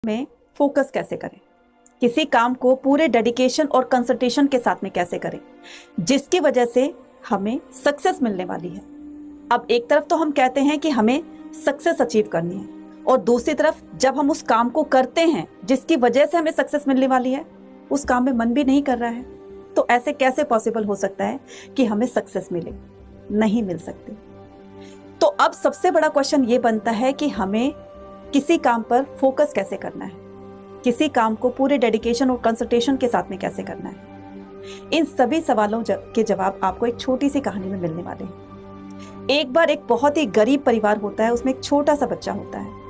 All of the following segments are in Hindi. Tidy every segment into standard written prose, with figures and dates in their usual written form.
में फोकस कैसे करें, किसी काम को पूरे डेडिकेशन और कंसंट्रेशन के साथ में कैसे करें जिसकी वजह से हमें सक्सेस मिलने वाली है। अब एक तरफ तो हम कहते हैं कि हमें सक्सेस अचीव करनी है और दूसरी तरफ जब हम उस काम को करते हैं जिसकी वजह से हमें सक्सेस मिलने वाली है, उस काम में मन भी नहीं कर रहा है, तो ऐसे कैसे पॉसिबल हो सकता है कि हमें सक्सेस मिले? नहीं मिल सकती। तो अब सबसे बड़ा क्वेश्चन ये बनता है कि हमें किसी काम पर फोकस कैसे करना है, किसी काम को पूरे डेडिकेशन और कंसंट्रेशन के साथ में कैसे करना है। इन सभी सवालों के जवाब आपको एक छोटी सी कहानी में मिलने वाले हैं। एक बार एक बहुत ही गरीब परिवार होता है, उसमें एक छोटा सा बच्चा होता है।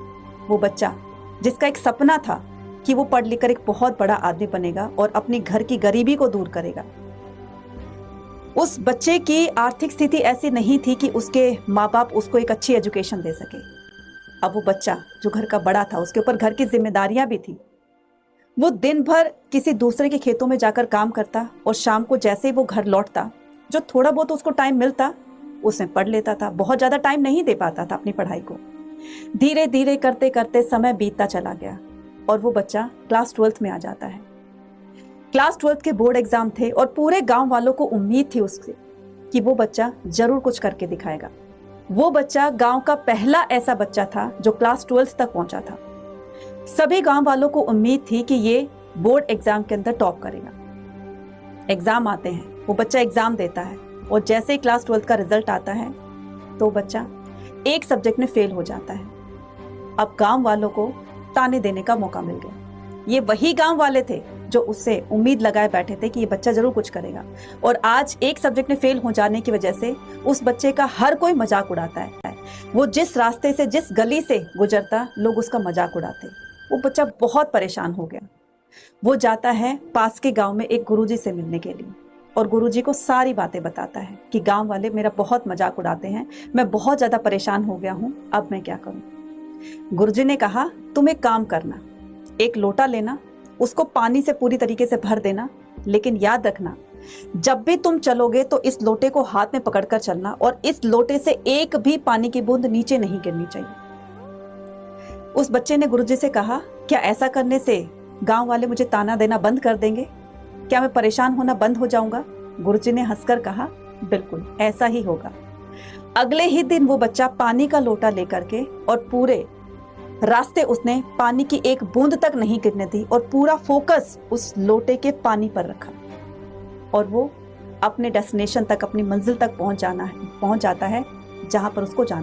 वो बच्चा जिसका एक सपना था कि वो पढ़ लिख कर एक बहुत बड़ा आदमी बनेगा और अपनी घर की गरीबी को दूर करेगा। उस बच्चे की आर्थिक स्थिति ऐसी नहीं थी कि उसके माँ बाप उसको एक अच्छी एजुकेशन दे सके। अब वो बच्चा जो घर का बड़ा था, उसके ऊपर घर की जिम्मेदारियां भी थी। वो दिन भर किसी दूसरे के खेतों में जाकर काम करता और शाम को जैसे ही वो घर लौटता, जो थोड़ा बहुत उसको टाइम मिलता उसमें पढ़ लेता था। बहुत ज्यादा टाइम नहीं दे पाता था अपनी पढ़ाई को। धीरे धीरे करते करते समय बीतता चला गया और वो बच्चा क्लास 12th में आ जाता है। क्लास 12th के बोर्ड एग्जाम थे और पूरे गांव वालों को उम्मीद थी उससे कि वो बच्चा जरूर कुछ करके दिखाएगा। वो बच्चा गांव का पहला ऐसा बच्चा था जो क्लास 12th तक पहुंचा था। सभी गांव वालों को उम्मीद थी कि ये बोर्ड एग्जाम के अंदर टॉप करेगा। एग्जाम आते हैं, वो बच्चा एग्जाम देता है और जैसे ही क्लास 12th का रिजल्ट आता है तो बच्चा एक सब्जेक्ट में फेल हो जाता है। अब गांव वालों को ताने देने का मौका मिल गया। ये वही गांव वाले थे जो उससे उम्मीद लगाए बैठे थे कि ये बच्चा जरूर कुछ करेगा, और आज एक सब्जेक्ट में फेल हो जाने की वजह से उस बच्चे का हर कोई मजाक उड़ाता है। वो जिस रास्ते से, जिस गली से गुजरता, लोग उसका मजाक उड़ाते। वो बच्चा बहुत परेशान हो गया। वो जाता है पास के गांव में एक गुरुजी से मिलने के लिए और गुरुजी को सारी बातें बताता है कि गांव वाले मेरा बहुत मजाक उड़ाते हैं, मैं बहुत ज्यादा परेशान हो गया हूं, अब मैं क्या करूं। गुरुजी ने कहा, तुम एक काम करना, एक लोटा लेना, उसको पानी से पूरी तरीके से भर देना, लेकिन याद रखना जब भी तुम चलोगे तो इस लोटे को हाथ में पकड़कर चलना और इस लोटे से एक भी पानी की बूंद नीचे नहीं गिरनी चाहिए। उस बच्चे ने गुरुजी से कहा, क्या ऐसा करने से गांव वाले मुझे ताना देना बंद कर देंगे? क्या मैं परेशान होना बंद हो जाऊंगा? गुरुजी ने हंसकर कहा, बिल्कुल ऐसा ही होगा। अगले ही दिन वो बच्चा पानी का लोटा लेकर के और पूरे रास्ते उसने पानी की एक बूंद तक नहीं गिरने दी और पूरा फोकस उस लोटे के पानी पर रखा और वो अपने डेस्टिनेशन तक, अपनी मंजिल तक पहुंच जाता है जहां पर उसको जाना।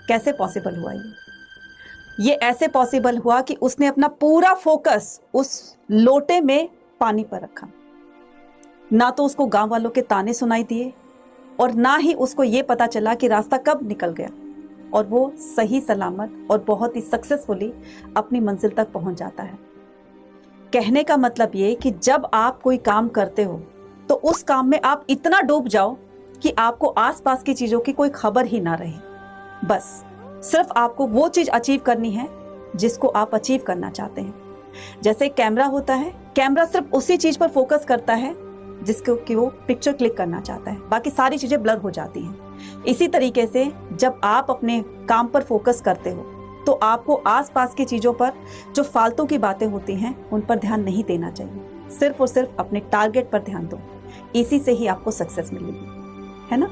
कैसे पॉसिबल हुआ ये ऐसे पॉसिबल हुआ कि उसने अपना पूरा फोकस उस लोटे में पानी पर रखा। ना तो उसको गांव वालों के ताने सुनाई दिए और ना ही उसको ये पता चला कि रास्ता कब निकल गया, और वो सही सलामत और बहुत ही सक्सेसफुली अपनी मंजिल तक पहुंच जाता है। कहने का मतलब ये कि जब आप कोई काम करते हो तो उस काम में आप इतना डूब जाओ कि आपको आसपास की चीजों की कोई खबर ही ना रहे। बस सिर्फ आपको वो चीज अचीव करनी है जिसको आप अचीव करना चाहते हैं। जैसे कैमरा होता है, कैमरा सिर्फ उसी चीज पर फोकस करता है जिसको कि वो पिक्चर क्लिक करना चाहता है, बाकी सारी चीजें ब्लर हो जाती हैं। इसी तरीके से जब आप अपने काम पर फोकस करते हो तो आपको आसपास की चीजों पर, जो फालतू की बातें होती हैं, उन पर ध्यान नहीं देना चाहिए। सिर्फ और सिर्फ अपने टारगेट पर ध्यान दो, इसी से ही आपको सक्सेस मिलेगी, है ना।